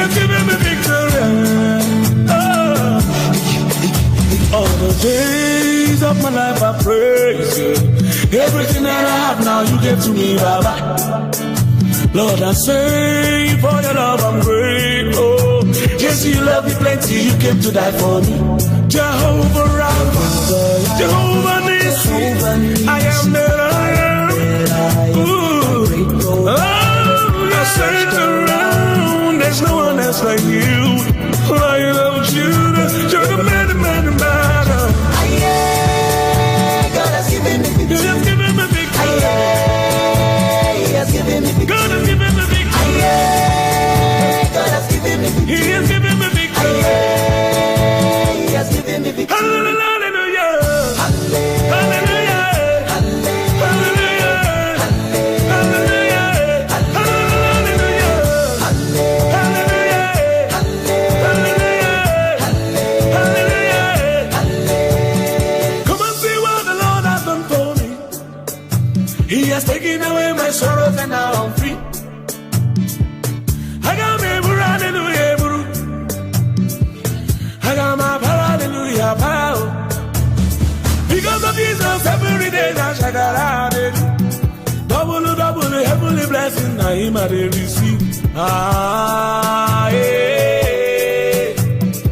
has given me victory. All the days of my life I praise you. Everything that I have now you give to me, Baba. Lord, I say for your love I'm grateful. Yes, you love me plenty, you came to die for me. Jehovah Rapha, Jehovah Nissi, I am that I am. Ooh. Oh, I search around, there's no one else like you. Lion of Judah, you're the man. God has given me victory. You have given me victory. He has given me victory. God has given me victory. God has given me victory. He has given me victory. He has given me victory. Hallelujah. Hallelujah. Hallelujah. Hallelujah. Come and see what the Lord has done for me. He has taken away my sorrows and now I'm free. I got me, hallelujah, bro. I got my power, hallelujah, power. Because of Jesus, every day I shall get out of it. Double, heavenly blessing, I am at receive. Ah, yeah.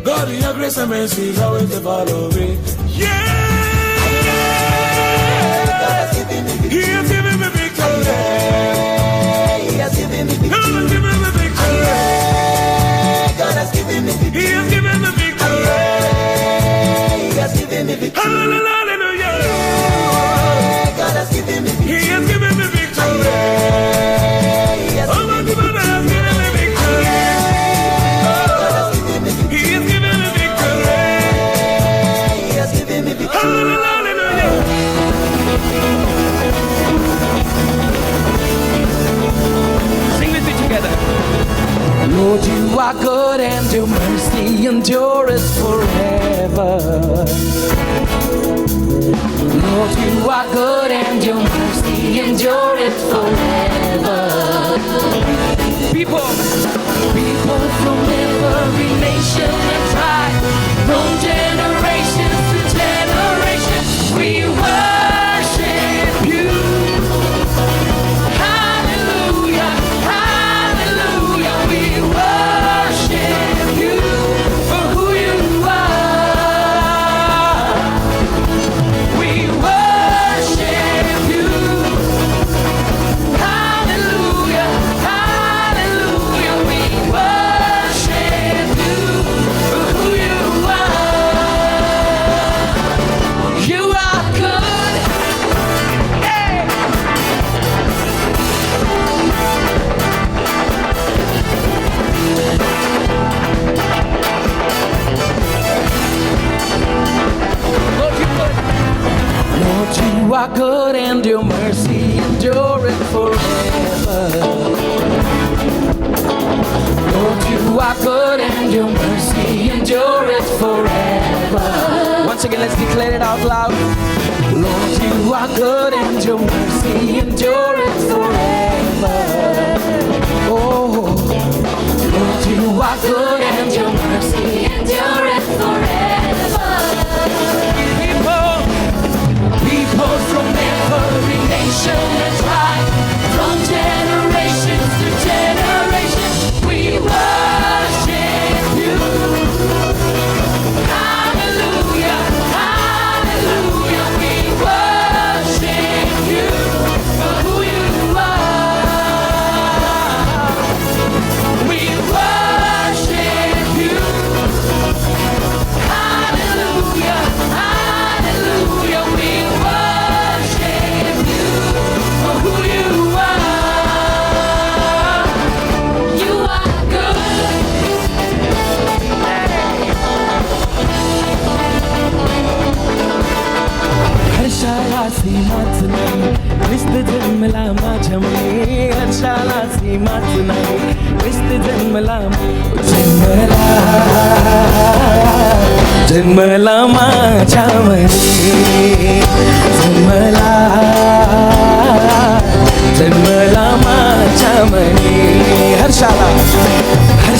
God, in your grace and mercy is always to follow me. Yeah. God has given me victory. He has given me victory. He has given me victory. God has given me victory. God has given me victory. He has given me victory. He has given me victory. Hallelujah. God has given me victory. He has given me victory. He has Oh, my given me God has given me victory. God has given me victory. He has given me victory. He has given me victory. Hallelujah. Sing with me together. Lord, you are good and your mercy endureth forever. Lord, you are good and your mercy endureth forever. People from every nation and tribe, from generation to generation, we worship you. Hallelujah, hallelujah, we worship you for who you are. We worship you. Hallelujah, hallelujah, we worship you for who you are. You are good. Hey. Lord, you are good and your mercy endureth forever. Lord, you are good and your mercy endureth forever. Once again, let's declare it out loud. Lord, you are good and your mercy endureth forever. Oh, Lord, you are good and your mercy endureth forever. People from every nation and tribe, from generation to generation, we worship you. Hallelujah, hallelujah, we worship you for who you are. We worship you. Hallelujah, hallelujah, we worship you for who you are. You are good. हर्षाला सीमाच नाही ख्रिस्त जन्मला माझ्यामुळे हर्षाला सीमाच नाही ख्रिस्त जन्मला जन्मला माझ्यामुळे जन्मला माझ्यामुळे हर्षाला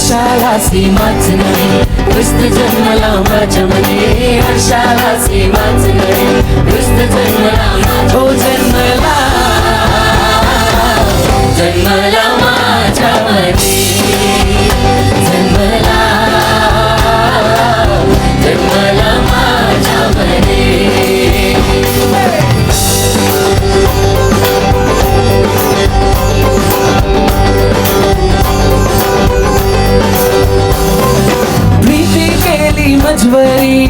हर्षाला सीमाच नाही ख्रिस्त जन्मला माझ्या मने हर्षाला सीमाच नाही ख्रिस्त जन्मला हो जन्मला जन्मला माझ्या मने जन्मला जन्मला माझ्या मने प्रीती केली मजवरी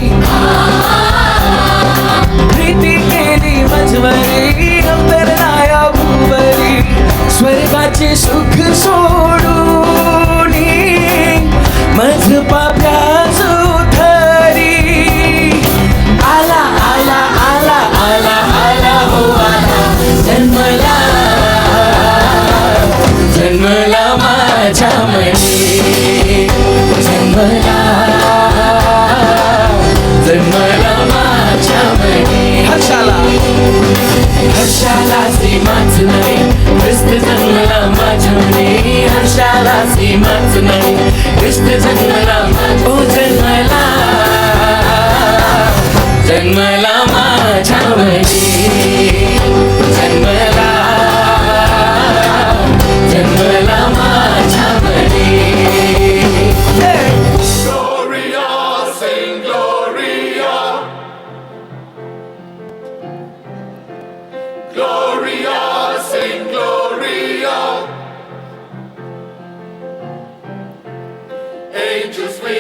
प्रीती केली मजवरी अंतरनाया भूवरी स्वर्गाचे सुख सोडून मज पाप्याच उथरी आला आला आला आला आला हो आला जन्मला जन्मला माझ्या मने जन्मला जन्मला माझ्या मने हर्षाला हर्षाला सीमाच नाही ख्रिस्त जन्मला माझ्या मने हर्षाला सीमाच नाही ख्रिस्त जन्मला ओ जन्मला जन्मला माझ्या मने जन्मला जन्मला माझ्या मने Gloria, sing Gloria. Gloria, sing Gloria. Angels we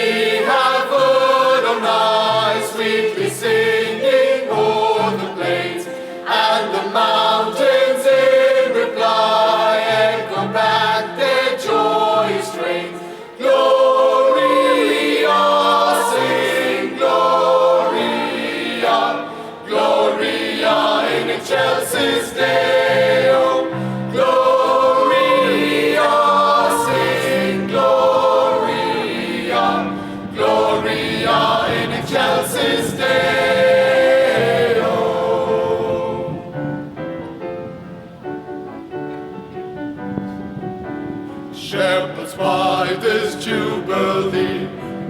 have heard on high, sweetly singing o'er the plains, and the mountains in reply echo back their joyous strains. Gloria, sing Gloria, Gloria in excelsis Deo. Gloria, sing Gloria, Gloria in excelsis Deo. Shepherds by this jubilee,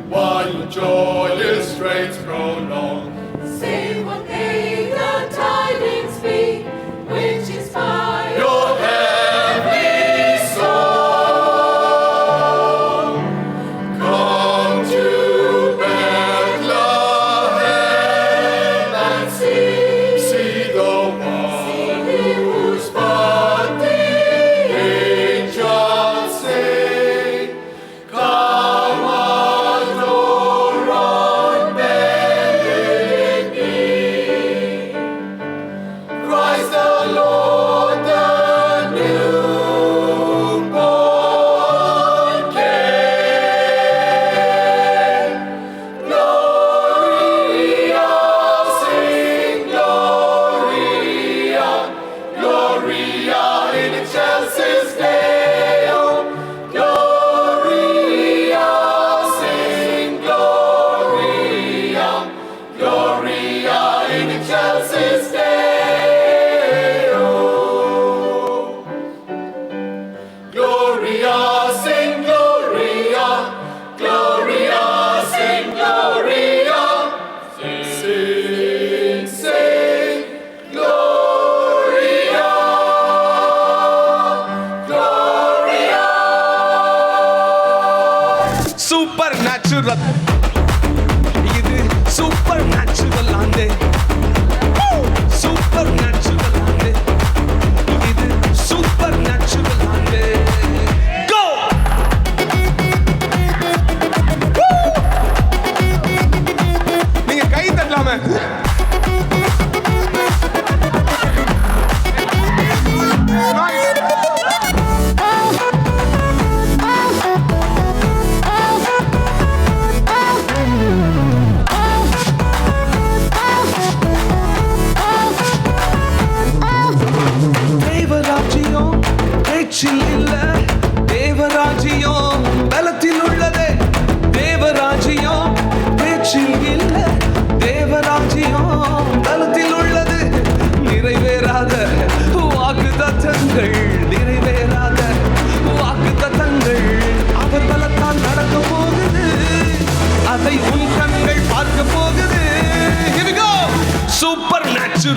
while the joyous strains prolong. Sing what they the tidings be, which inspire Your heavenly song. Come to Bethlehem and see the one whose birth the angels sing. Come adore on bended knee. Christ the Lord, the newborn King. Gloria, sing Gloria, Gloria in excelsis Deo. Gloria, sing Gloria, Gloria in excelsis Deo. Gloria, sing Gloria, Gloria, sing Gloria. Sing, sing, Gloria, Gloria. Super natural இது super natural ஆண்டு super natural ஆண்டு இது super natural ஆண்டு கோ நீங்க கை தட்டலாமே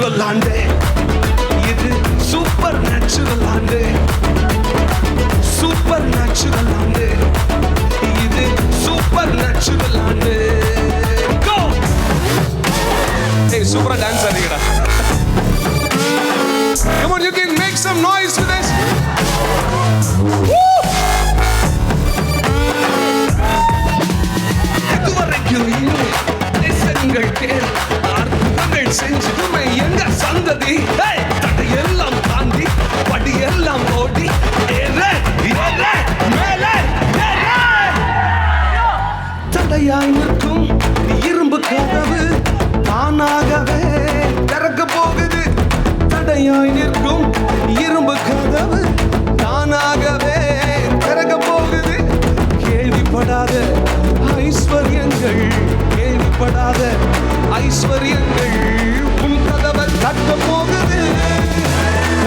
natural ஆண்டு, இது super natural ஆண்டு, super natural ஆண்டு, இது சூப்பர் நேச்சுரல் ஆண்டு. Go! Hey, சூப்பரா dance ஆடுறீங்கடா. Come on, you can make some noise with this. Woo! இதுவரைக்கும் இல்லை தேசங்கள் கேள், அற்புதங்கள் செஞ்சதுமே எங்க சந்ததி. தடையெல்லாம் தாண்டி படியெல்லாம் ஓடி ஏற ஏற மேலே ஏற. தடையாய் நிற்கும் இரும்பு கதவு தானாகவே திறக்க போகுது. தடையாய் நிற்கும் இரும்பு கதவு தானாகவே திறக்க போகுது. கேள்விப்படாத ஐஸ்வர்யங்கள், கேள்விப்படாத ஐஸ்வர்யங்கள் உன் கதவை தட்ட போகுது.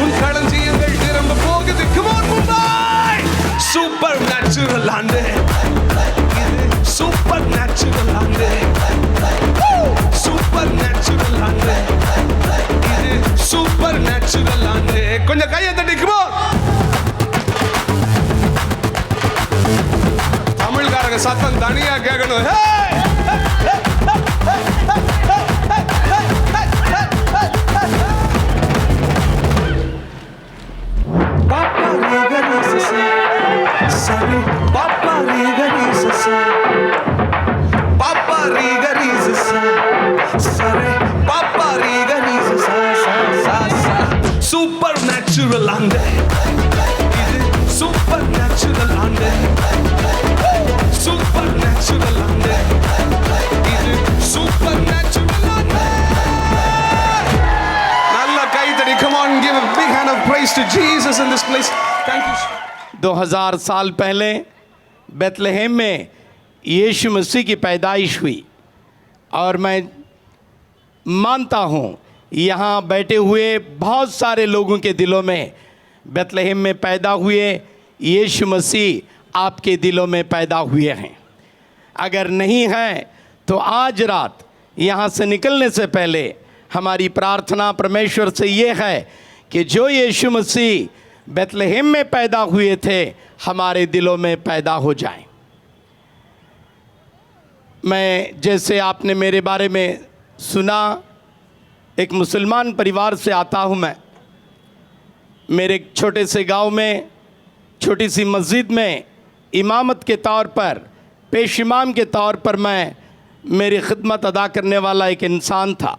உன் களஞ்சியங்கள் நிரம்ப போகுது. Come on, Mumbai! Super natural ஆண்டு, இது சூப்பர் நேச்சுரல் ஆண்டு, சூப்பர் நேச்சுரல் ஆண்டு, இது சூப்பர் நேச்சுரல் ஆண்டு. கொஞ்சம் கையை தட்டி come on. தமிழ்காரங்க சத்தம் தனியா கேட்கணும். பாப்பா ரீகரிசா சரி, பாப்பா ரீகரிசா, பாப்பா ரீகரிசா சரி, பாப்பா ரீகரிசா சா சா. சூப்பர் நேச்சுரல் ஆண்டு, இது சூப்பர் நேச்சுரல் ஆண்டு, சூப்பர் நேச்சுரல் ஆண்டு, இது சூப்பர் நேச்சுரல் ஆண்டு. நல்ல கைத்தடி. Come on, give a big hand of praise to Jesus in this place. Thank you. 2000 साल पहले बेथलेहेम में यीशु मसीह की पैदाइश हुई और मैं मानता हूँ यहाँ बैठे हुए बहुत सारे लोगों के दिलों में बेथलेहेम में पैदा हुए यीशु मसीह आपके दिलों में पैदा हुए हैं। अगर नहीं हैं तो आज रात यहाँ से निकलने से पहले हमारी प्रार्थना परमेश्वर से ये है कि जो यीशु मसीह बेथलेहेम में पैदा हुए थे हमारे दिलों में पैदा हो जाएं। मैं, जैसे आपने मेरे बारे में सुना, एक मुसलमान परिवार से आता हूँ मैं। मेरे छोटे से गांव में छोटी सी मस्जिद में इमामत के तौर पर, पेश इमाम के तौर पर मैं मेरी खिदमत अदा करने वाला एक इंसान था।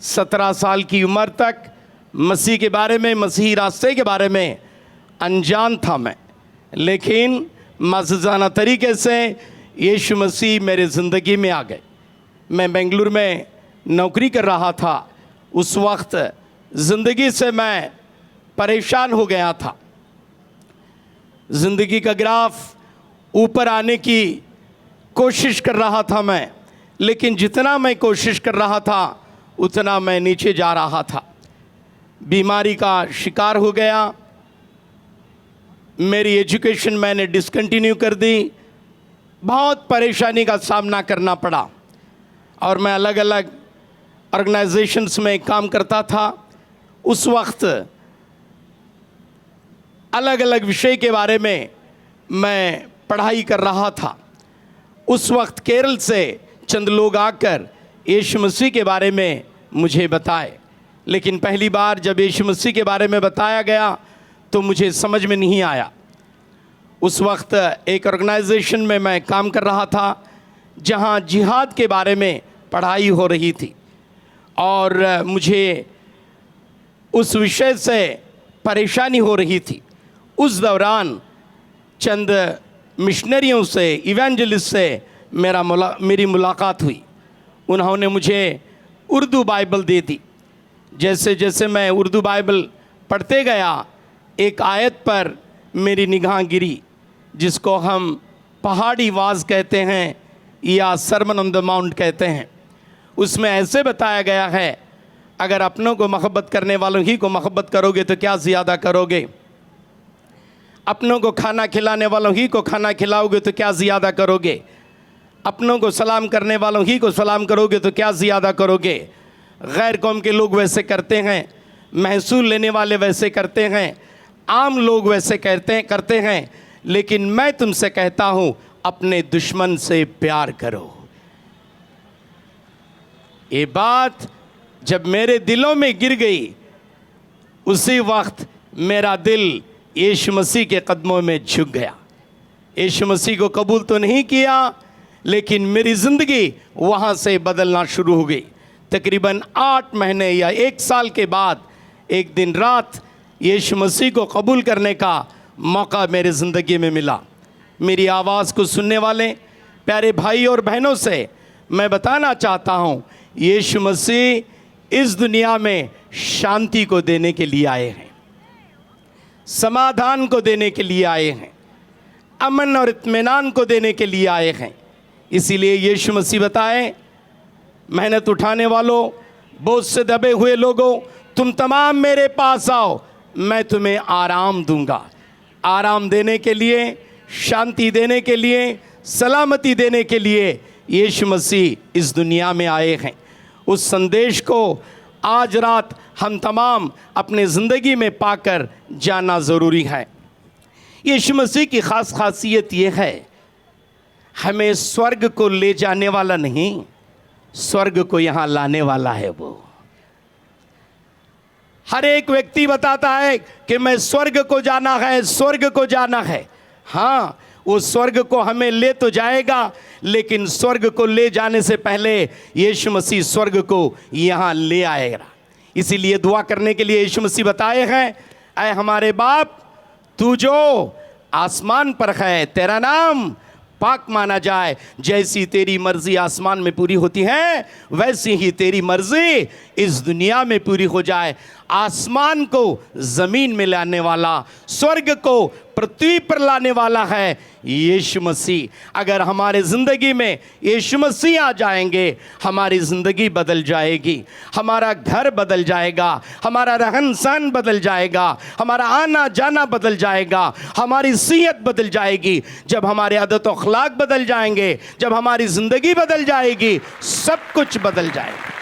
17 साल की उम्र तक मसीह के बारे में, मसीही रास्ते के बारे में अनजान था मैं, लेकिन मज़दाना तरीके से यीशु मसीह मेरे ज़िंदगी में आ गए। मैं बेंगलुरु में नौकरी कर रहा था। उस वक्त ज़िंदगी से मैं परेशान हो गया था। ज़िंदगी का ग्राफ ऊपर आने की कोशिश कर रहा था मैं, लेकिन जितना मैं कोशिश कर रहा था उतना मैं नीचे जा रहा था। बीमारी का शिकार हो गया। मेरी एजुकेशन मैंने डिसकंटिन्यू कर दी। बहुत परेशानी का सामना करना पड़ा और मैं अलग अलग ऑर्गेनाइजेशंस में काम करता था। उस वक्त अलग अलग विषय के बारे में मैं पढ़ाई कर रहा था। उस वक्त केरल से चंद लोग आकर यीशु मसीह के बारे में मुझे बताए, लेकिन पहली बार जब यीशु मसीह के बारे में बताया गया तो मुझे समझ में नहीं आया। उस वक्त एक ऑर्गेनाइजेशन में मैं काम कर रहा था जहां जिहाद के बारे में पढ़ाई हो रही थी और मुझे उस विषय से परेशानी हो रही थी। उस दौरान चंद मिशनरियों से, इवेंजलिस्ट से मेरी मुलाकात हुई। उन्होंने मुझे उर्दू बाइबल दे दी। जैसे जैसे मैं उर्दू बाइबल पढ़ते गया, एक आयत पर मेरी निगाह गिरी जिसको हम पहाड़ी वाज कहते हैं या सरमन ऑन द माउंट कहते हैं। उसमें ऐसे बताया गया है, अगर अपनों को मोहब्बत करने वालों ही को मोहब्बत करोगे तो क्या ज़्यादा करोगे, अपनों को खाना खिलाने वालों ही को खाना खिलाओगे तो क्या ज़्यादा करोगे, अपनों को सलाम करने वालों ही को सलाम करोगे तो क्या ज़्यादा करोगे, गैर कौम के लोग वैसे करते हैं, महसूल लेने वाले वैसे करते हैं, आम लोग वैसे करते हैं, लेकिन मैं तुमसे कहता हूं अपने दुश्मन से प्यार करो। ये बात जब मेरे दिलों में गिर गई, उसी वक्त मेरा दिल यीशु मसीह के कदमों में झुक गया। यीशु मसीह को कबूल तो नहीं किया, लेकिन मेरी ज़िंदगी वहाँ से बदलना शुरू हो गई। तकरीबन 8 महीने या 1 साल के बाद एक दिन रात यीशु मसीह को कबूल करने का मौका मेरे ज़िंदगी में मिला। मेरी आवाज़ को सुनने वाले प्यारे भाई और बहनों से मैं बताना चाहता हूँ, यीशु मसीह इस दुनिया में शांति को देने के लिए आए हैं, समाधान को देने के लिए आए हैं, अमन और इत्मीनान को देने के लिए आए हैं। इसीलिए यीशु मसीह बताए, मेहनत उठाने वालों, बोझ से दबे हुए लोगों, तुम तमाम मेरे पास आओ, मैं तुम्हें आराम दूंगा। आराम देने के लिए, शांति देने के लिए, सलामती देने के लिए यीशु मसीह इस दुनिया में आए हैं। उस संदेश को आज रात हम तमाम अपने ज़िंदगी में पाकर जाना ज़रूरी है। यीशु मसीह की ख़ास खासियत ये है, हमें स्वर्ग को ले जाने वाला नहीं, स्वर्ग को यहाँ लाने वाला है। वो हर एक व्यक्ति बताता है कि मैं स्वर्ग को जाना है, स्वर्ग को जाना है। हाँ, वो स्वर्ग को हमें ले तो जाएगा, लेकिन स्वर्ग को ले जाने से पहले यीशु मसीह स्वर्ग को यहाँ ले आएगा। इसीलिए दुआ करने के लिए यीशु मसीह बताए हैं, ऐ हमारे बाप, तू जो आसमान पर है, तेरा नाम पाक माना जाए। जैसी तेरी मर्जी आसमान में पूरी होती है, वैसी ही तेरी मर्जी इस दुनिया में पूरी हो जाए। आसमान को ज़मीन में लाने वाला, स्वर्ग को पृथ्वी पर लाने वाला है यीशु मसीह। अगर हमारे ज़िंदगी में यीशु मसीह आ जाएंगे, हमारी ज़िंदगी बदल जाएगी, हमारा घर बदल जाएगा, हमारा रहन सहन बदल जाएगा, हमारा आना जाना बदल जाएगा, हमारी सेहत बदल जाएगी। जब हमारे आदत और अखलाक बदल जाएंगे, जब हमारी ज़िंदगी बदल जाएगी, सब कुछ बदल जाएगा।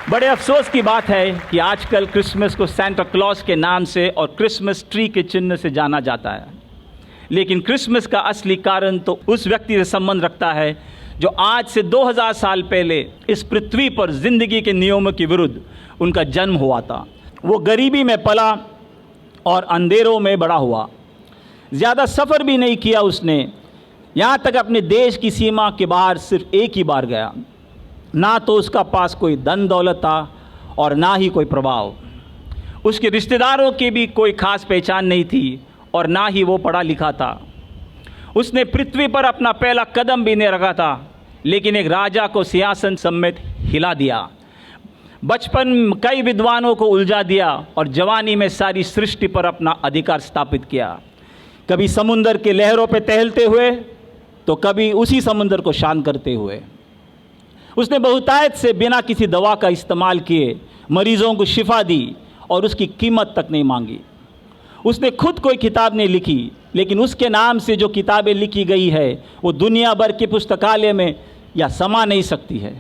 बड़े अफसोस की बात है कि आजकल क्रिसमस को सेंटा क्लॉज के नाम से और क्रिसमस ट्री के चिन्ह से जाना जाता है, लेकिन क्रिसमस का असली कारण तो उस व्यक्ति से संबंध रखता है जो आज से 2000 साल पहले इस पृथ्वी पर जिंदगी के नियमों के विरुद्ध उनका जन्म हुआ था। वो गरीबी में पला और अंधेरों में बड़ा हुआ, ज़्यादा सफ़र भी नहीं किया उसने, यहाँ तक अपने देश की सीमा के बाहर सिर्फ एक ही बार गया। ना तो उसका पास कोई धन दौलत था और ना ही कोई प्रभाव, उसके रिश्तेदारों की भी कोई खास पहचान नहीं थी और ना ही वो पढ़ा लिखा था। उसने पृथ्वी पर अपना पहला कदम भी नहीं रखा था, लेकिन एक राजा को सिंहासन समेत हिला दिया। बचपन में कई विद्वानों को उलझा दिया और जवानी में सारी सृष्टि पर अपना अधिकार स्थापित किया। कभी समुंदर के लहरों पर टहलते हुए तो कभी उसी समुंदर को शांत करते हुए। उसने बहुतायत से बिना किसी दवा का इस्तेमाल किए मरीजों को शिफा दी और उसकी कीमत तक नहीं मांगी। उसने खुद कोई किताब नहीं लिखी, लेकिन उसके नाम से जो किताबें लिखी गई है वो दुनिया भर के पुस्तकालय में या समा नहीं सकती है।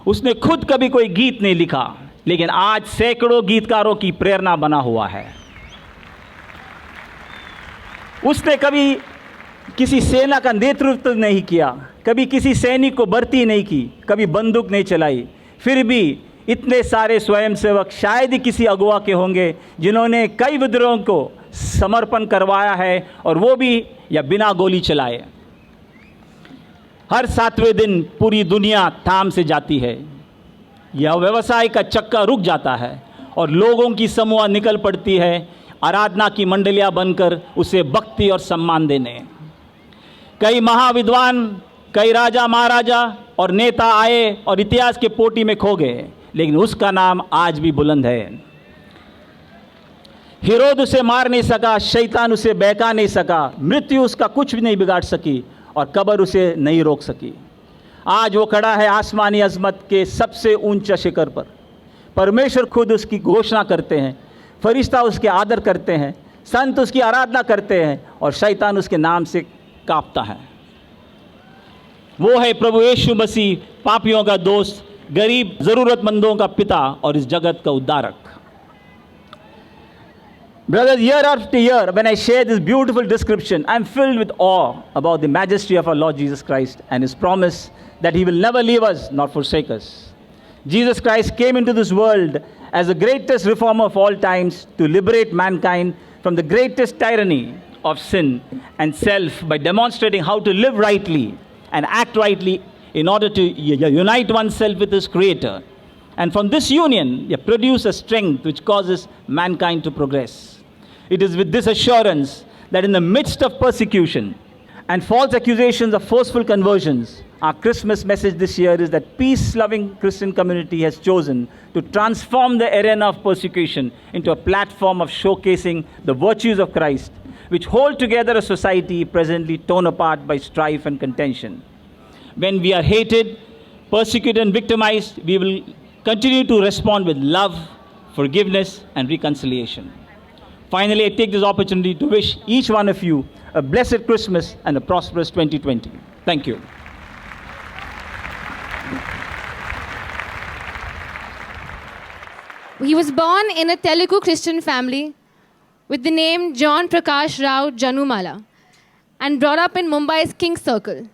उसने खुद कभी कोई गीत नहीं लिखा, लेकिन आज सैकड़ों गीतकारों की प्रेरणा बना हुआ है। उसने कभी किसी सेना का नेतृत्व नहीं किया, कभी किसी सैनिक को भर्ती नहीं की, कभी बंदूक नहीं चलाई, फिर भी इतने सारे स्वयंसेवक शायद ही किसी अगुवा के होंगे जिन्होंने कई विद्रोहों को समर्पण करवाया है, और वो भी या बिना गोली चलाए। हर 7वें दिन पूरी दुनिया थाम से जाती है, यह व्यवसाय का चक्का रुक जाता है और लोगों की समूह निकल पड़ती है आराधना की मंडलियां बनकर उसे भक्ति और सम्मान देने। कई महाविद्वान, कई राजा महाराजा और नेता आए और इतिहास के पोटी में खो गए, लेकिन उसका नाम आज भी बुलंद है। हेरोद उसे मार नहीं सका, शैतान उसे बहका नहीं सका, मृत्यु उसका कुछ भी नहीं बिगाड़ सकी और कब्र उसे नहीं रोक सकी। आज वो खड़ा है आसमानी अजमत के सबसे ऊंचे शिखर पर। परमेश्वर खुद उसकी घोषणा करते हैं, फरिश्ता उसके आदर करते हैं, संत उसकी आराधना करते हैं और शैतान उसके नाम से कांपता है। वो है प्रभु यीशु मसीह, पापियों का दोस्त, गरीब ज़रूरतमंदों का पिता और इस जगत का उद्धारक। Brothers, year after year, when I share this beautiful description, I'm filled with awe about the majesty of our Lord Jesus Christ and His promise that He will never leave us nor forsake us. Jesus Christ came into this world as the greatest reformer of all times to liberate mankind from the greatest tyranny of sin and self by demonstrating how to live rightly and act rightly in order to unite oneself with His Creator. And from this union, produce a strength which causes mankind to progress. It is with this assurance that in the midst of persecution and false accusations of forceful conversions, our Christmas message this year is that peace-loving Christian community has chosen to transform the arena of persecution into a platform of showcasing the virtues of Christ, which hold together a society presently torn apart by strife and contention. When we are hated, persecuted, and victimized, we will continue to respond with love, forgiveness, and reconciliation. Finally, I take this opportunity to wish each one of you a blessed Christmas and a prosperous 2020. Thank you. He was born in a Telugu Christian family with the name John Prakash Rao Janumala and brought up in Mumbai's King's Circle.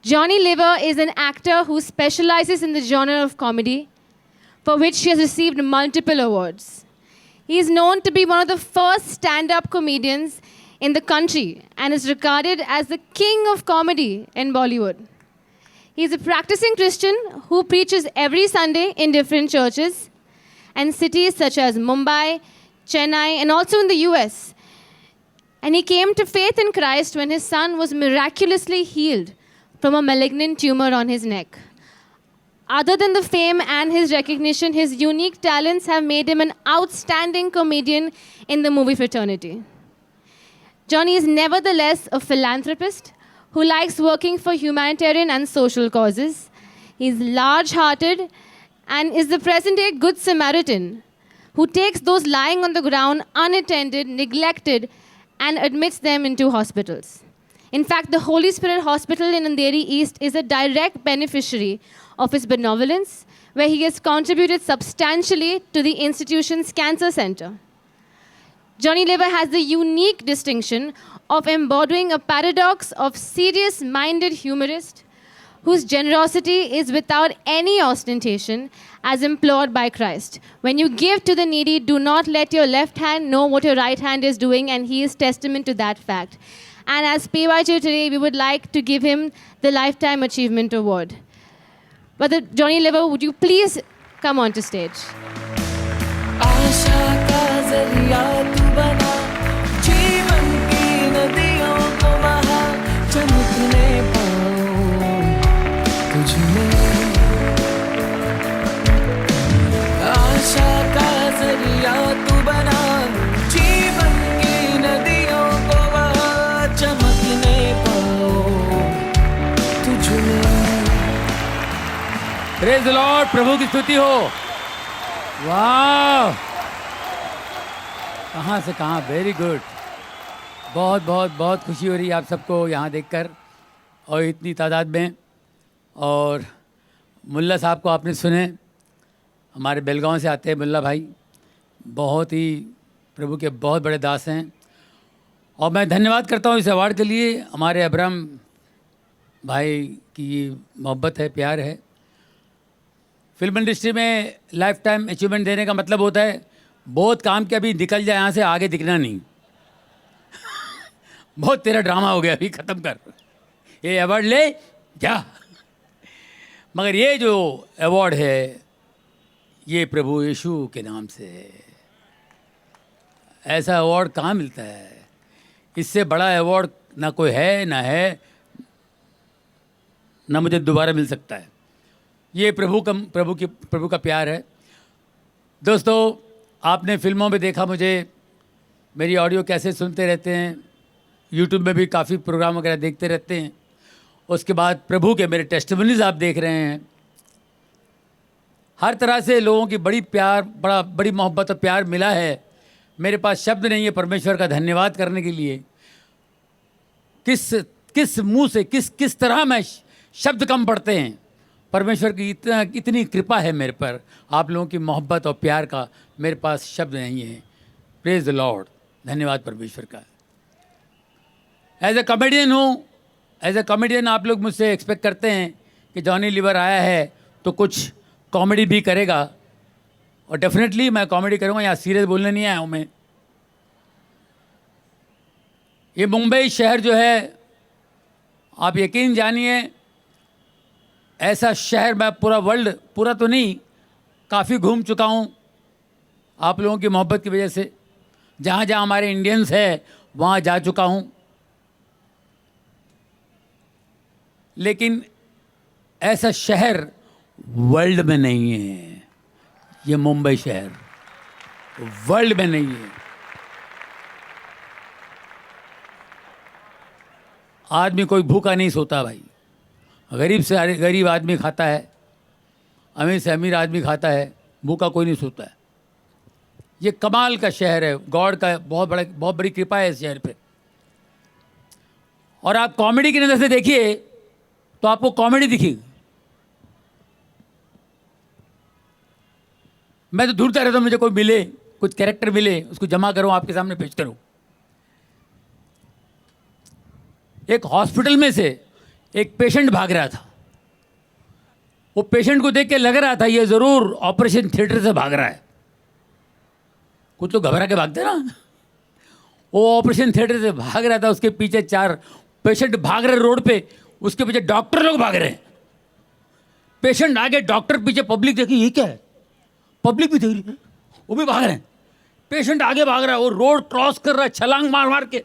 Johnny Liver is an actor who specializes in the genre of comedy, for which he has received multiple awards. He is known to be one of the first stand-up comedians in the country and is regarded as the king of comedy in Bollywood. He is a practicing Christian who preaches every Sunday in different churches and cities such as Mumbai, Chennai, and also in the US. And he came to faith in Christ when his son was miraculously healed from a malignant tumor on his neck. Other than the fame and his recognition, his unique talents have made him an outstanding comedian in the movie fraternity. Johnny is nevertheless a philanthropist who likes working for humanitarian and social causes. He's large-hearted and is the present-day Good Samaritan who takes those lying on the ground unattended, neglected, and admits them into hospitals. In fact, the Holy Spirit Hospital in Andheri East is a direct beneficiary of his benevolence, where he has contributed substantially to the institution's cancer center. Johnny Liver has the unique distinction of embodying a paradox of serious-minded humorist whose generosity is without any ostentation, as implored by Christ. When you give to the needy, do not let your left hand know what your right hand is doing, and he is testament to that fact. And as PYJ today, we would like to give him the Lifetime Achievement Award. Brother Johnny Liver, would you please come on to stage? आशा का जरिया तू बना, जीवन की नदियों को बहा, चमकने पाऊं तुझ में। आशा का जरिया तू बना, जीवन की नदियों को बहा, चमकने पाऊं तुझ में। प्रेज़ द लॉर्ड, प्रभु की स्तुति हो। वाह, कहाँ से कहाँ, वेरी गुड। बहुत बहुत बहुत खुशी हो रही है आप सबको यहाँ देखकर और इतनी तादाद में। और मुल्ला साहब को आपने सुने, हमारे बेलगांव से आते हैं मुल्ला भाई, बहुत ही प्रभु के बहुत बड़े दास हैं। और मैं धन्यवाद करता हूँ इस अवार्ड के लिए। हमारे अब्राहम भाई की मोहब्बत है, प्यार है। फिल्म इंडस्ट्री में लाइफ टाइम अचीवमेंट देने का मतलब होता है बहुत काम किया, अभी निकल जाए यहाँ से, आगे दिखना नहीं। बहुत तेरा ड्रामा हो गया, अभी ख़त्म कर, ये अवार्ड ले जा। मगर ये जो अवार्ड है ये प्रभु यीशु के नाम से है। ऐसा अवार्ड कहाँ मिलता है? इससे बड़ा अवार्ड ना कोई है, ना है, ना मुझे दोबारा मिल सकता है। ये प्रभु का प्यार है। दोस्तों, आपने फिल्मों में देखा मुझे, मेरी ऑडियो कैसे सुनते रहते हैं, यूट्यूब में भी काफ़ी प्रोग्राम वगैरह देखते रहते हैं। उसके बाद प्रभु के मेरे टेस्टिमनीज़ आप देख रहे हैं। हर तरह से लोगों की बड़ी मोहब्बत और प्यार मिला है। मेरे पास शब्द नहीं है परमेश्वर का धन्यवाद करने के लिए। किस मुंह से किस तरह में शब्द कम पड़ते हैं। परमेश्वर की इतनी कृपा है मेरे पर, आप लोगों की मोहब्बत और प्यार का मेरे पास शब्द नहीं है। प्रेज द लॉर्ड, धन्यवाद परमेश्वर का। एज ए कॉमेडियन हूँ, एज ए कॉमेडियन आप लोग मुझसे एक्सपेक्ट करते हैं कि जॉनी लीवर आया है तो कुछ कॉमेडी भी करेगा, और डेफिनेटली मैं कॉमेडी करूँगा। यहाँ सीरियस बोलने नहीं आया हूँ मैं। ये मुंबई शहर जो है, आप यकीन जानिए, ऐसा शहर मैं पूरा वर्ल्ड, पूरा तो नहीं, काफ़ी घूम चुका हूँ आप लोगों की मोहब्बत की वजह से। जहाँ जहाँ हमारे इंडियंस हैं वहाँ जा चुका हूँ, लेकिन ऐसा शहर वर्ल्ड में नहीं है। ये मुंबई शहर वर्ल्ड में नहीं है। आदमी कोई भूखा नहीं सोता भाई। गरीब से गरीब आदमी खाता है, अमीर से अमीर आदमी खाता है, भूखा कोई नहीं सोता है। ये कमाल का शहर है, गॉड का बहुत बड़ी कृपा है इस शहर पे। और आप कॉमेडी की नज़र से देखिए तो आपको कॉमेडी दिखेगी। मैं तो ढूंढता रहता हूँ मुझे कोई मिले, कुछ कैरेक्टर मिले, उसको जमा करूँ, आपके सामने पेश करूँ। एक हॉस्पिटल में से एक पेशेंट भाग रहा था। वो पेशेंट को देख के लग रहा था ये ज़रूर ऑपरेशन थिएटर से भाग रहा है। कुछ तो घबरा के भागते ना। वो ऑपरेशन थिएटर से भाग रहा था, उसके पीछे 4 पेशेंट भाग रहे रोड पे, उसके पीछे डॉक्टर लोग भाग रहे हैं। पेशेंट आगे, डॉक्टर पीछे, पब्लिक देखी ये क्या है, पब्लिक भी देख रही है, वो भी भाग रहे हैं। पेशेंट आगे भाग रहा है, वो रोड क्रॉस कर रहा है छलांग मार मार के।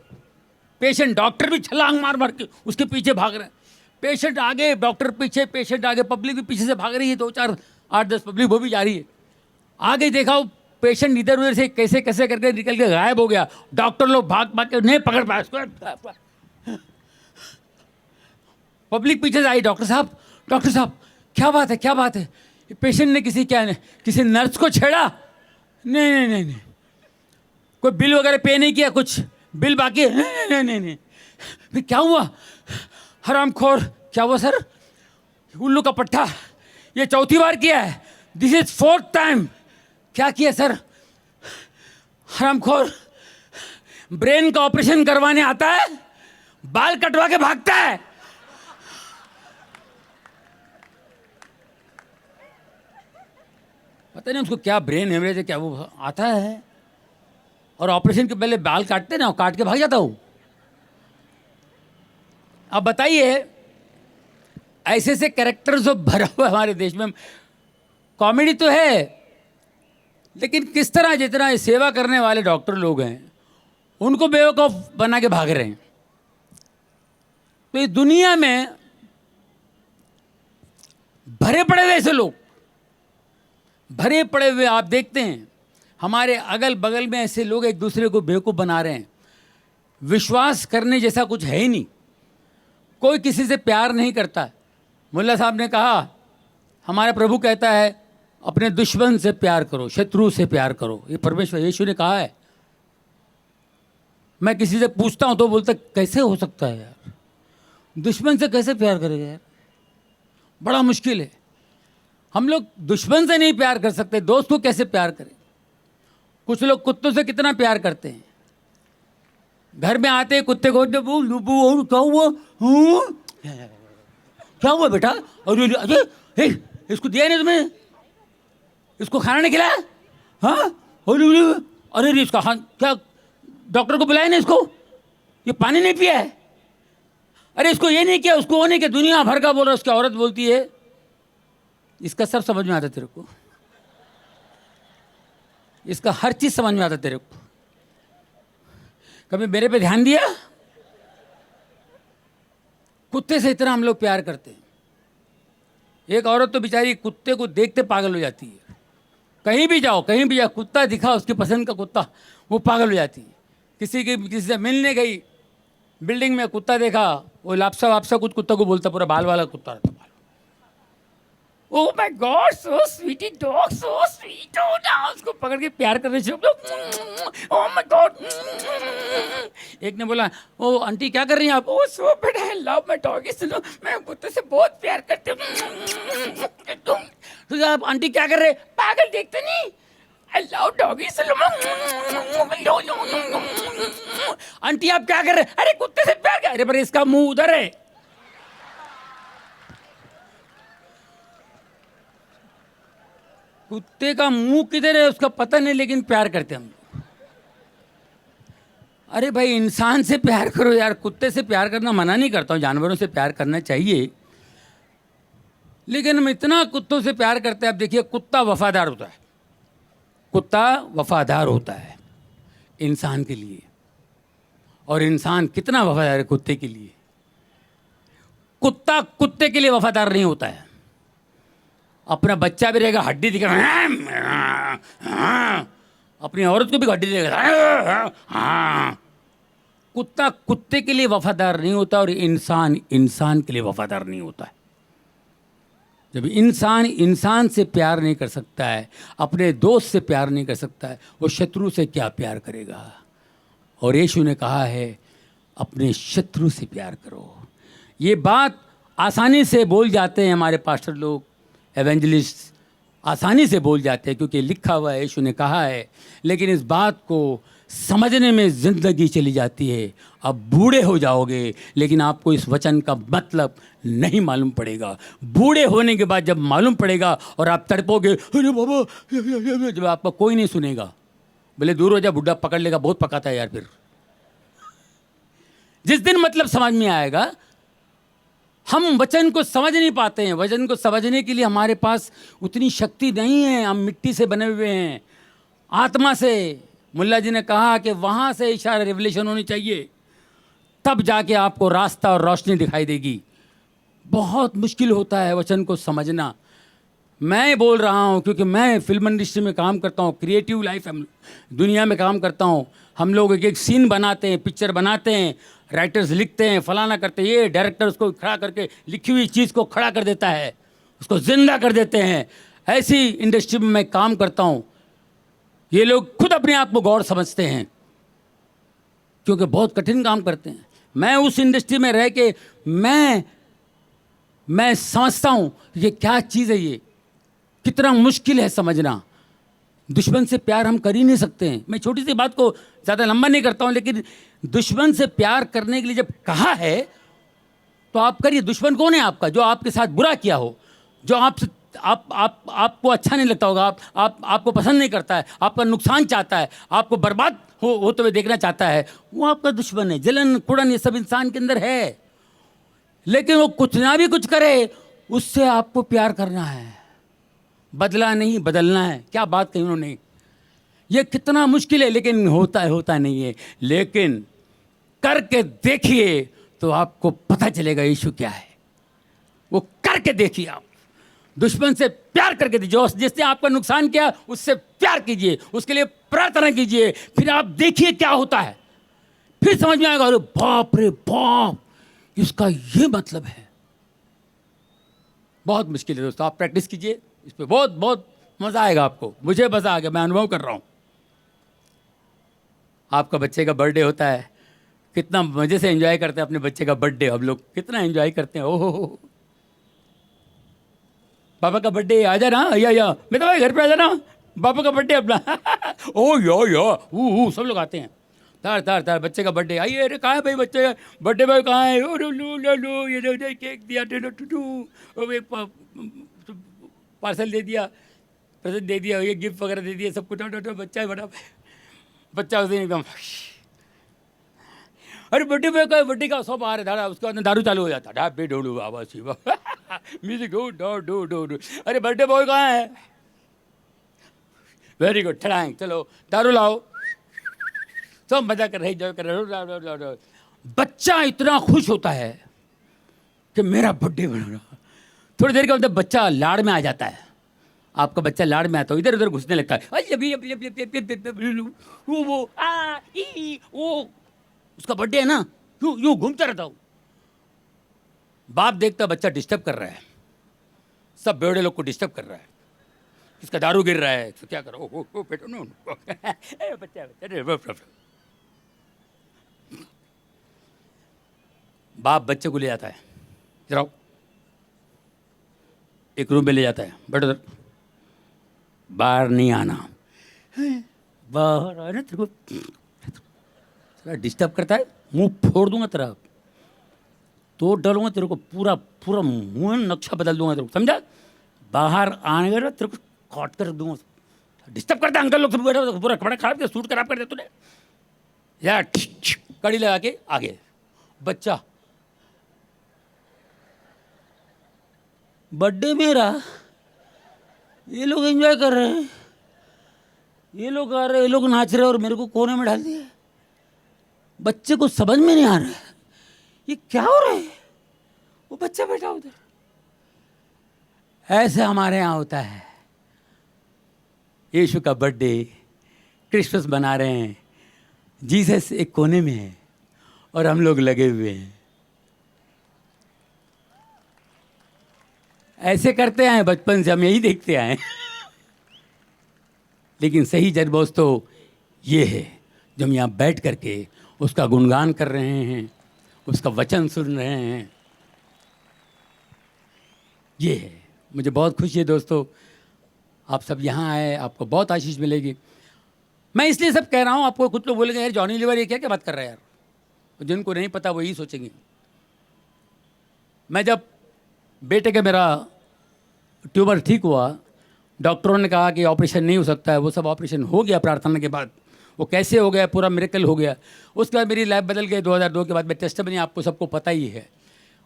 पेशेंट, डॉक्टर भी छलांग मार मार के उसके पीछे भाग रहे हैं। पेशेंट आगे, डॉक्टर पीछे, पेशेंट आगे, पब्लिक भी पीछे से भाग रही है। 2 4 8 10 पब्लिक वो भी जा रही है। आगे देखा वो पेशेंट इधर उधर से कैसे कैसे करके निकल के गायब हो गया। डॉक्टर लोग भाग भाग के नहीं पकड़ पाए उसको। पब्लिक पीछे से आई, डॉक्टर साहब क्या बात है, क्या बात है? पेशेंट ने किसी नर्स को छेड़ा? नहीं, कोई बिल वगैरह पे नहीं किया, कुछ बिल बाकी है? नहीं। फिर क्या हुआ? हरामखोर। क्या हुआ सर? उल्लू का पट्टा ये 4थी बार किया है। This is 4th time. क्या किया सर? हरामखोर ब्रेन का ऑपरेशन करवाने आता है, बाल कटवा के भागता है। पता नहीं उसको क्या ब्रेन हेमरेज है, क्या वो आता है और ऑपरेशन के पहले बाल काटते ना, काट के भाग जाता हूँ। अब बताइए, ऐसे ऐसे कैरेक्टर्स जो भरा हुआ हमारे देश में। कॉमेडी तो है, लेकिन किस तरह जितना सेवा करने वाले डॉक्टर लोग हैं उनको बेवकूफ़ बना के भाग रहे हैं। तो इस दुनिया में भरे पड़े हुए ऐसे लोग, भरे पड़े हुए आप देखते हैं हमारे अगल बगल में ऐसे लोग एक दूसरे को बेवकूफ़ बना रहे हैं। विश्वास करने जैसा कुछ है ही नहीं। कोई किसी से प्यार नहीं करता। मुल्ला साहब ने कहा, हमारा प्रभु कहता है अपने दुश्मन से प्यार करो, शत्रु से प्यार करो। ये परमेश्वर यीशु ने कहा है। मैं किसी से पूछता हूँ तो बोलता कैसे हो सकता है यार, दुश्मन से कैसे प्यार करेगा यार, बड़ा मुश्किल है। हम लोग दुश्मन से नहीं प्यार कर सकते, दोस्त को कैसे प्यार करें? कुछ लोग कुत्तों से कितना प्यार करते हैं। घर में आते कुत्ते को क्या हुआ, क्या हुआ बेटा? अरे इसको दिया नहीं तुमने, इसको खाना नहीं खिलाया? हाँ, अरे इसका हाँ, क्या डॉक्टर को बुलाया ना, इसको ये पानी नहीं पिया है, अरे इसको ये नहीं किया, उसको वो नहीं किया। दुनिया भर का बोल रहा, उसकी औरत बोलती है इसका सब समझ में आता तेरे को, इसका हर चीज समझ में आता तेरे को। कभी मेरे पे ध्यान दिया? कुत्ते से इतना हम लोग प्यार करते हैं। एक औरत तो बेचारी कुत्ते को देखते पागल हो जाती है। कहीं भी जाओ, कुत्ता दिखा उसकी पसंद का कुत्ता, वो पागल हो जाती है। किसी से मिलने गई, बिल्डिंग में कुत्ता देखा, वो लापसा वापसा कुछ कुत्ता को बोलता, पूरा बाल वाला कुत्ता रहता, बाल। Oh my god, so sweetie dog, so sweet. हो ना, उसको पकड़ के प्यार करने शुरू लोग। Oh my god. एक ने बोला, ओ आंटी क्या कर रही हैं आप? ओह सो बेटा, आई लव माय डॉग, सुनो मैं कुत्ते से बहुत प्यार करती हूँ। तो आप आंटी क्या कर रहे? पागल देखते नहीं, आई लव डॉगी, सुनो। आंटी आप क्या कर रहे? अरे कुत्ते से प्यार कर। अरे पर इसका मुंह उधर है। कुत्ते का मुंह किधर है उसका पता नहीं, लेकिन प्यार करते हम। अरे भाई इंसान से प्यार करो यार, कुत्ते से प्यार करना मना नहीं करता हूँ, जानवरों से प्यार करना चाहिए, लेकिन हम इतना कुत्तों से प्यार करते हैं। आप देखिए, कुत्ता वफादार होता है, कुत्ता वफादार होता है इंसान के लिए, और इंसान कितना वफादार है कुत्ते के लिए। कुत्ता कुत्ते के लिए वफादार नहीं होता है। अपना बच्चा भी रहेगा, हड्डी दिखेगा, अपनी औरत को भी हड्डी दिखेगा, कुत्ता कुत्ते के लिए वफादार नहीं होता, और इंसान इंसान के लिए वफादार नहीं होता है। जब इंसान इंसान से प्यार नहीं कर सकता है, अपने दोस्त से प्यार नहीं कर सकता है, वो शत्रु से क्या प्यार करेगा? और यीशु ने कहा है, अपने शत्रु से प्यार करो। ये बात आसानी से बोल जाते हैं हमारे पास्टर लोग, एवेंजलिस्ट आसानी से बोल जाते हैं, क्योंकि लिखा हुआ है, यीशु ने कहा है, लेकिन इस बात को समझने में ज़िंदगी चली जाती है। अब बूढ़े हो जाओगे, लेकिन आपको इस वचन का मतलब नहीं मालूम पड़ेगा। बूढ़े होने के बाद जब मालूम पड़ेगा और आप तड़पोगे, अरे बाबा, जब आपका कोई नहीं सुनेगा, बोले दूर हो जा, बुढ़ा पकड़ लेगा, बहुत पकाता है यार। फिर जिस दिन मतलब समझ में आएगा, हम वचन को समझ नहीं पाते हैं। वचन को समझने के लिए हमारे पास उतनी शक्ति नहीं है, हम मिट्टी से बने हुए हैं, आत्मा से। मुल्ला जी ने कहा कि वहाँ से इशारा रिवलेशन होनी चाहिए, तब जाके आपको रास्ता और रोशनी दिखाई देगी। बहुत मुश्किल होता है वचन को समझना। मैं बोल रहा हूँ क्योंकि मैं फिल्म इंडस्ट्री में काम करता हूँ, क्रिएटिव लाइफ दुनिया में काम करता हूँ। हम लोग एक एक सीन बनाते हैं, पिक्चर बनाते हैं, राइटर्स लिखते हैं, फलाना करते हैं। ये डायरेक्टर उसको खड़ा करके लिखी हुई चीज़ को खड़ा कर देता है, उसको जिंदा कर देते हैं। ऐसी इंडस्ट्री में मैं काम करता हूँ। ये लोग खुद अपने आप को गौर समझते हैं, क्योंकि बहुत कठिन काम करते हैं। मैं उस इंडस्ट्री में रह के मैं समझता हूँ ये क्या चीज़ है, ये कितना मुश्किल है समझना। दुश्मन से प्यार हम कर ही नहीं सकते हैं। मैं छोटी सी बात को ज़्यादा लंबा नहीं करता हूँ, लेकिन दुश्मन से प्यार करने के लिए जब कहा है तो आप करिए। दुश्मन कौन है आपका? जो आपके साथ बुरा किया हो, जो आपसे आपको अच्छा नहीं लगता होगा, आपको पसंद नहीं करता है, आपका नुकसान चाहता है, आपको बर्बाद होते हुए देखना चाहता है, वो आपका दुश्मन है। जलन कुड़न ये सब इंसान के अंदर है, लेकिन वो कुछ ना भी कुछ करे, उससे आपको प्यार करना है, बदला नहीं, बदलना है। क्या बात कही उन्होंने। ये कितना मुश्किल है, लेकिन होता नहीं है। लेकिन करके देखिए तो आपको पता चलेगा यीशु क्या है। वो करके देखिए। आप दुश्मन से प्यार करके दीजिए, जिसने आपका नुकसान किया उससे प्यार कीजिए, उसके लिए प्रार्थना कीजिए, फिर आप देखिए क्या होता है। फिर समझ में आएगा, अरे बाप रे बाप, इसका ये मतलब है। बहुत मुश्किल है दोस्तों, आप प्रैक्टिस कीजिए इस पर, बहुत बहुत मज़ा आएगा आपको। मुझे मज़ा आ गया, मैं अनुभव कर रहा हूँ। आपका बच्चे का बर्थडे होता है, कितना मज़े से एंजॉय करते हैं अपने बच्चे का बर्थडे। हम लोग कितना एंजॉय करते हैं। ओहो, पापा का बर्थडे, आ जा ना, या मैं तो भाई घर पे आ जाना, पापा का बर्थडे अपना। ओ या सब लोग आते हैं, तार बच्चे का बर्थडे। आइए, अरे कहाँ है भाई बच्चे का बर्थडे, भाई कहाँ है? ओ लो ये केक दिया, पार्सल दे दिया, प्रेजेंट दे दिया, ये गिफ्ट वगैरह दे दिया, सब कुछ। बच्चा है बड़ा, बच्चा उस दिन एकदम, अरे बर्थडे का सब आ रहा है, उसके बाद दारू चालू हो जाता, ढाबे ढोलू आवाज म्यूजिक, डो। अरे बर्थडे बॉय कहाँ है? वेरी गुड, ठड़ाएं, चलो दारू लाओ, सब मजा कर रहे, एंजॉय कर रहे। बच्चा इतना खुश होता है कि मेरा बर्थडे बना रहा। थोड़ी देर के बाद बच्चा लाड़ में आ जाता है। आपका बच्चा लाड़ में आता है, इधर उधर घुसने लगता है। वो उसका बर्थडे है ना, यूं घूमता रहता हूँ। बाप देखता बच्चा डिस्टर्ब कर रहा है, सब बेवड़े लोग को डिस्टर्ब कर रहा है, इसका दारू गिर रहा है, तो क्या करो, ओ बेटा नो बच्चा बाप बच्चे को ले जाता है, जरा एक रूम में ले जाता है, बेटा बाहर नहीं आना, बाहर आना तेरे को डिस्टर्ब करता है, मुंह फोड़ दूंगा तेरा, तो डरूंगा तेरे को, पूरा पूरा मुंह नक्शा बदल दूंगा तेरे को, समझा? बाहर आने का तेरे को काट कर दूंगा, डिस्टर्ब करता है अंकल लोग, सब बैठे पूरा कपड़ा खराब किया, सूट खराब कर दिया तूने, या कड़ी लगा के आगे बच्चा, बर्थडे मेरा, ये लोग एंजॉय कर रहे हैं, ये लोग आ रहे, ये लोग नाच रहे और मेरे को कोने में डाल दिया, बच्चे को समझ में नहीं आ रहा है ये क्या हो रहा है, वो बच्चा बैठा उधर। ऐसे हमारे यहाँ होता है, यीशु का बर्थडे, क्रिसमस मना रहे हैं, जीसस एक कोने में है और हम लोग लगे हुए हैं। ऐसे करते आए बचपन से, हम यही देखते आए लेकिन सही जज्बोस तो ये है जो हम यहाँ बैठ करके उसका गुणगान कर रहे हैं, उसका वचन सुन रहे हैं, ये है। मुझे बहुत खुशी है दोस्तों, आप सब यहाँ आए, आपको बहुत आशीष मिलेगी। मैं इसलिए सब कह रहा हूँ, आपको कुछ लोग बोलेंगे यार जॉनी लीवर ये क्या क्या बात कर रहा है यार, तो जिनको नहीं पता वो यही सोचेंगे। मैं जब बेटे का मेरा ट्यूमर ठीक हुआ, डॉक्टरों ने कहा कि ऑपरेशन नहीं हो सकता है, वो सब ऑपरेशन हो गया प्रार्थना के बाद, वो कैसे हो गया, पूरा मिरेकल हो गया। उसके बाद मेरी लाइफ बदल गई, 2002 के बाद मैं टेस्टिमनी आपको सबको पता ही है।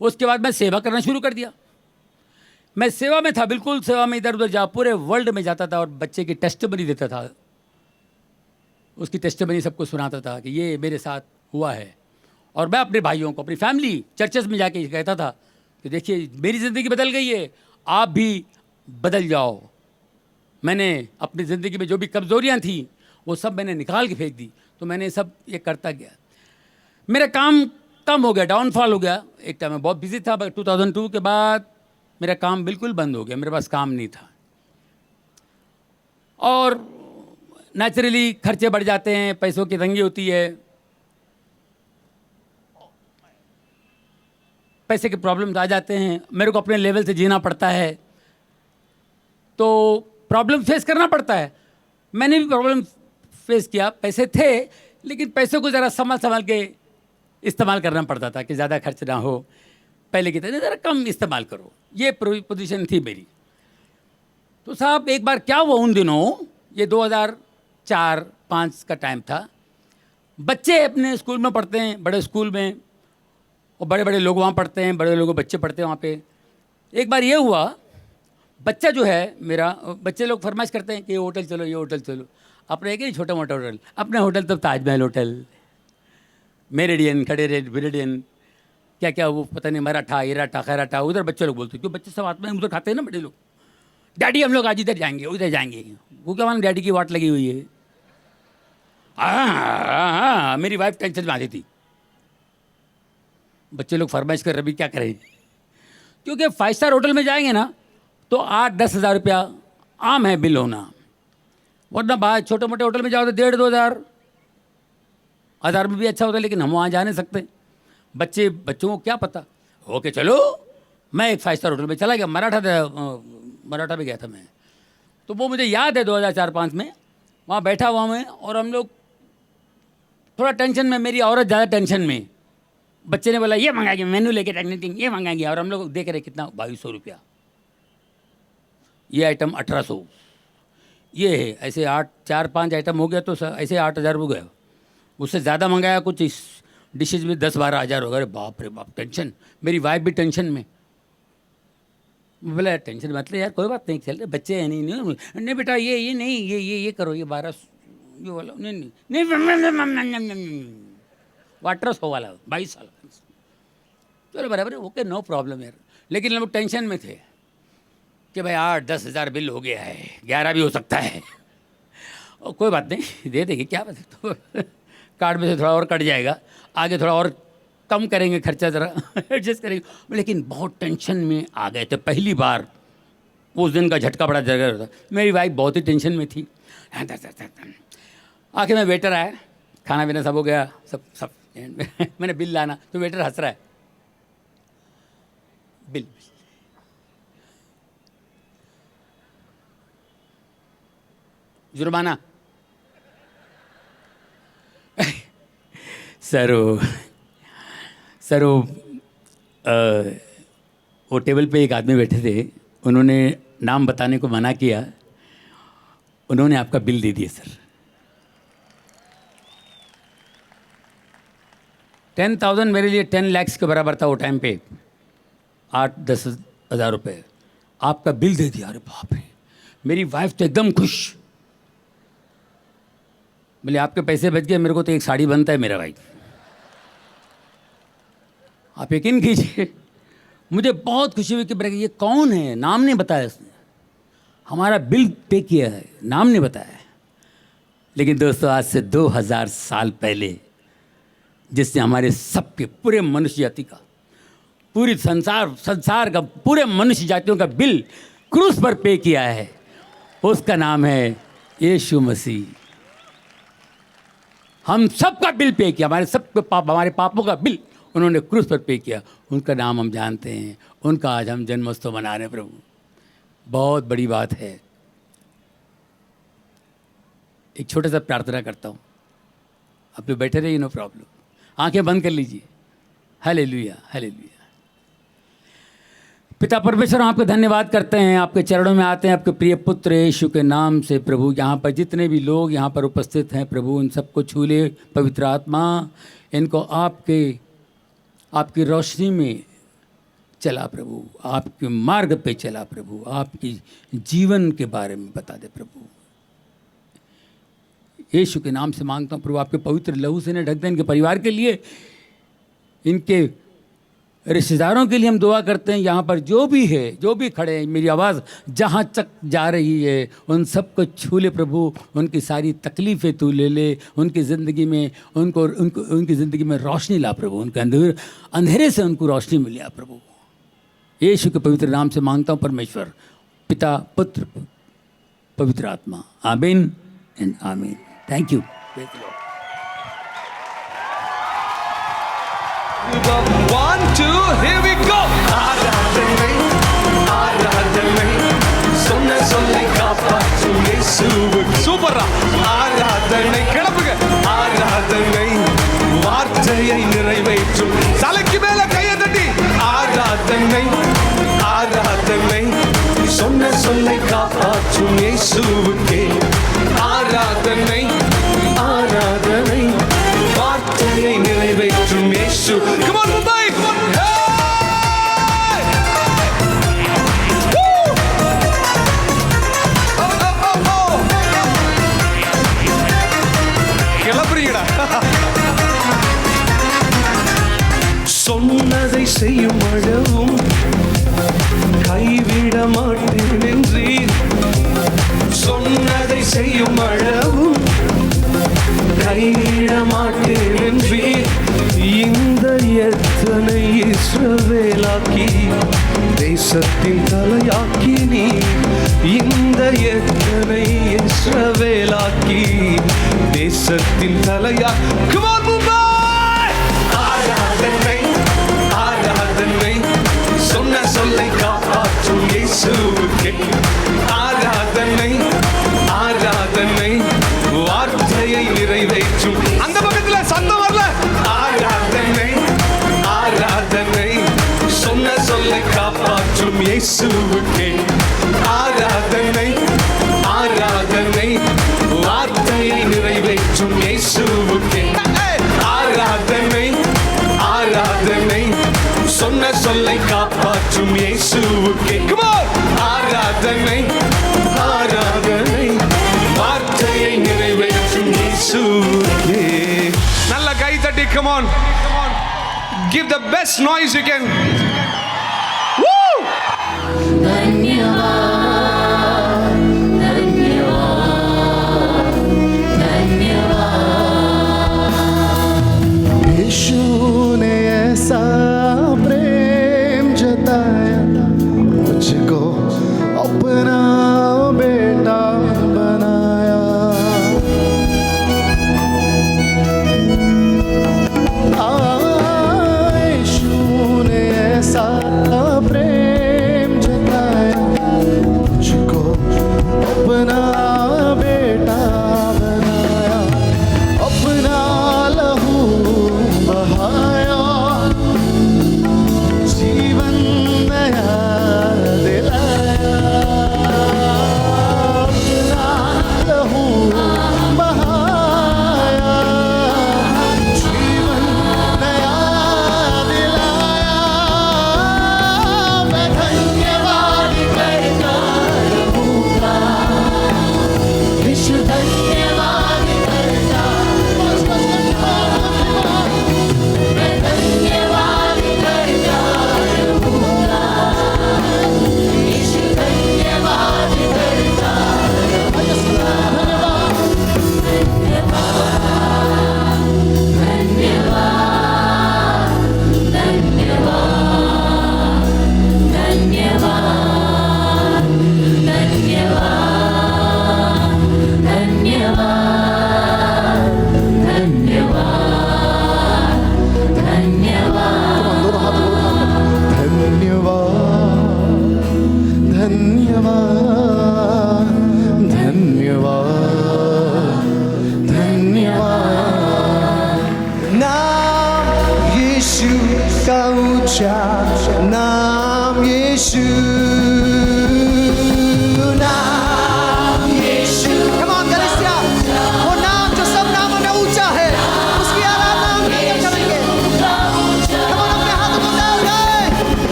उसके बाद मैं सेवा करना शुरू कर दिया, मैं सेवा में था, बिल्कुल सेवा में, इधर उधर जा पूरे वर्ल्ड में जाता था और बच्चे की टेस्टिमनी देता था, उसकी टेस्टिमनी सबको सुनाता था कि ये मेरे साथ हुआ है। और मैं अपने भाइयों को, अपनी फैमिली, चर्चेस में जाके कहता था कि देखिए मेरी ज़िंदगी बदल गई है, आप भी बदल जाओ। मैंने अपनी ज़िंदगी में जो भी कमज़ोरियाँ थी वो सब मैंने निकाल के फेंक दी, तो मैंने सब ये करता गया। मेरा काम कम हो गया, डाउनफॉल हो गया। एक टाइम मैं बहुत बिजी था, 2002 के बाद मेरा काम बिल्कुल बंद हो गया, मेरे पास काम नहीं था। और नेचुरली खर्चे बढ़ जाते हैं, पैसों की तंगी होती है, पैसे के प्रॉब्लम्स आ जाते हैं, मेरे को अपने लेवल से जीना पड़ता है, तो प्रॉब्लम फेस करना पड़ता है। मैंने भी प्रॉब्लम फेस किया, पैसे थे लेकिन पैसों को ज़रा संभाल के इस्तेमाल करना पड़ता था कि ज़्यादा खर्च ना हो, पहले की तरह ज़रा कम इस्तेमाल करो, ये पोजीशन थी मेरी। तो साहब एक बार क्या हुआ उन दिनों, ये 2004-5 का टाइम था, बच्चे अपने स्कूल में पढ़ते हैं, बड़े स्कूल में, और बड़े बड़े लोग वहाँ पढ़ते हैं, बड़े लोग बच्चे पढ़ते हैं वहाँ पे। एक बार ये हुआ, बच्चा जो है मेरा, बच्चे लोग फरमाइश करते हैं कि ये होटल चलो, ये होटल चलो, अपने एक ही छोटा मोटा होटल, अपने होटल तब ताजमहल होटल, मेरिडियन, विरिडियन, क्या क्या वो पता नहीं, मराठा, इराठा, खैराठा, उधर बच्चे लोग बोलते, क्यों बच्चे सब आते हैं उधर खाते हैं ना बड़े लोग, डैडी हम लोग आज इधर जाएंगे, उधर जाएंगे, वो क्या मान डैडी की वाट लगी हुई है। हाँ, मेरी वाइफ टेंशन में आती थी, बच्चे लोग फरमाइश कर रहे, अभी क्या करें, क्योंकि 5 स्टार होटल में जाएंगे ना तो 8-10 हज़ार रुपया आम है बिल होना, वरना बाहर छोटे मोटे होटल में जाओ तो 1,500-2 हज़ार में भी अच्छा होता है, लेकिन हम वहाँ जा नहीं सकते। बच्चों को क्या पता, ओके चलो, मैं एक 5 स्टार होटल में चला गया, मराठा में गया था मैं, तो वो मुझे याद है 2004-5 में वहाँ बैठा हुआ मैं, और हम लोग थोड़ा टेंशन में, मेरी औरत ज़्यादा टेंशन में, बच्चे ने बोला ये मंगाएंगे, मेनू लेके टेक्निटिंग ये मंगाएंगे, और हम लोग देख रहे कितना 2200 रुपया, ये आइटम 1800, ये है ऐसे 4-5 आइटम हो गया तो ऐसे 8,000 हो गया। उससे ज़्यादा मंगाया कुछ इस डिशेज में 10-12 हज़ार हो गए। अरे बाप रे बाप, टेंशन, मेरी वाइफ भी टेंशन में। बोला टेंशन मतलब यार कोई बात नहीं, चल रहे बच्चे हैं, नहीं बेटा ये नहीं, ये करो, ये 12 ये वाला नहीं 1800 वाला 22 साल, चलो बराबर है, ओके नो प्रॉब्लम यार। लेकिन हम लोग टेंशन में थे कि भाई 8-10 हज़ार बिल हो गया है, 11 भी हो सकता है, और कोई बात नहीं दे देंगे, क्या बात है, तो कार्ड में से थोड़ा और कट जाएगा, आगे थोड़ा और कम करेंगे खर्चा, ज़रा एडजस्ट करेंगे। लेकिन बहुत टेंशन में आ गए थे, पहली बार उस दिन का झटका बड़ा जगह था। मेरी वाइफ बहुत ही टेंशन में थी। आखिर में वेटर आया, खाना पीना सब हो गया, सब मैंने बिल लाना तो वेटर हंस रहा है, बिल जुर्माना। सर वो टेबल पे एक आदमी बैठे थे, उन्होंने नाम बताने को मना किया, उन्होंने आपका बिल दे दिया सर। 10,000 मेरे लिए 10 लाख के बराबर था वो टाइम पे, 8-10 हज़ार रुपये। आपका बिल दे दिया। अरे बाप रे, मेरी वाइफ तो एकदम खुश। बोले आपके पैसे बच गए, मेरे को तो एक साड़ी बनता है मेरा भाई। आप यकीन कीजिए, मुझे बहुत खुशी हुई कि मेरे ये कौन है, नाम नहीं बताया उसने, हमारा बिल पे किया है, नाम नहीं बताया। लेकिन दोस्तों, आज से 2000 साल पहले जिसने हमारे सबके पूरे मनुष्य जाति का, पूरी संसार का पूरे मनुष्य जातियों का बिल क्रूस पर पे किया है, उसका नाम है यीशु मसीह। हम सबका बिल पे किया, हमारे पापों का बिल उन्होंने क्रूस पर पे किया। उनका नाम हम जानते हैं, उनका आज हम जन्मोत्सव मना रहे हैं। प्रभु, बहुत बड़ी बात है। एक छोटा सा प्रार्थना करता हूँ, आप लोग बैठे रहिए, नो प्रॉब्लम, आंखें बंद कर लीजिए। Hallelujah, hallelujah. पिता परमेश्वर, आपका धन्यवाद करते हैं, आपके चरणों में आते हैं आपके प्रिय पुत्र यीशु के नाम से। प्रभु, यहाँ पर जितने भी लोग यहाँ पर उपस्थित हैं प्रभु, उन सबको छू ले पवित्र आत्मा, इनको आपकी रोशनी में चला प्रभु, आपके मार्ग पे चला प्रभु, आपकी जीवन के बारे में बता दे प्रभु। यीशु के नाम से मांगता हूँ प्रभु, आपके पवित्र लहू से ढक दे इनके परिवार के लिए, इनके रिश्तेदारों के लिए हम दुआ करते हैं। यहाँ पर जो भी है, जो भी खड़े हैं, मेरी आवाज़ जहाँ तक जा रही है उन सबको छू ले प्रभु, उनकी सारी तकलीफ़ें तू ले ले, उनकी ज़िंदगी में उनकी ज़िंदगी में रोशनी ला प्रभु, उनके अंधेरे से उनको रोशनी मिले आ प्रभु। यीशु के पवित्र नाम से मांगता हूँ परमेश्वर, पिता, पुत्र, पवित्र आत्मा। आमीन एंड आमीन। Thank you. 1, 2, here we go. ஆராதனை, ஆராதனை, சொன்ன சொல்லை காப்பாற்றும் இயேசுவுக்கு. சூப்பரா. ஆராதனை, கிளம்புங்க. ஆராதனை, வார்த்தையை நிறைவேற்றும். தலைக்கு மேல கையை தட்டி. ஆராதனை, ஆராதனை, சொன்ன சொல்லை காப்பாற்றும் இயேசுவுக்கு. ஆராதனை, ஆராதனை, வார்த்தையை நிறைவேற்றும் இயேசு. Come on Mumbai, come on. Hey! Woo! Oh. கிளம்புறீங்கடா. சொன்னதை செய்யும் அளவும் கைவிட மாட்டேன் என்றீர். சொன்னதை செய்யும் அளவும் கைவிட மாட்டேன் என்றீர். இந்த எத்தனை இஸ்ரவேலாக்கி தேசத்தின் தலையாக்கி நீ, இந்த எத்தனை இஸ்ரவேலாக்கி தேசத்தின் தலையா. Come on Mumbai! ஆராதனை, ஆராதனை, சொன்ன சொல்லை காப்பாற்றும் இயேசுவுக்கே. ஆராதனை, ஆராதனை, வார்த்தையை நிறைவேற்றும். அந்த பக்கத்தில் சத்தம் வரல. ஆராதனை, ஆராதனை, சொன்ன சொல்லை காப்பாற்றும் இயேசுவுக்கே. ஆராதனை, ஆராதனை, வார்த்தையை நிறைவேற்றும் இயேசுவுக்கே. ஆராதனை, ஆராதனை, சொன்ன சொல்லை காப்பாற்றும் இயேசுவுக்கே. ஆராதனை, ஆராதனை, வார்த்தையை நிறைவேற்றும் இயேசுவுக்கே. நல்ல கை தட்டி. Come on, give the best noise you can. Woo! यीशु ने ऐसा प्रेम जताया, मुझको अपना नाम यीशु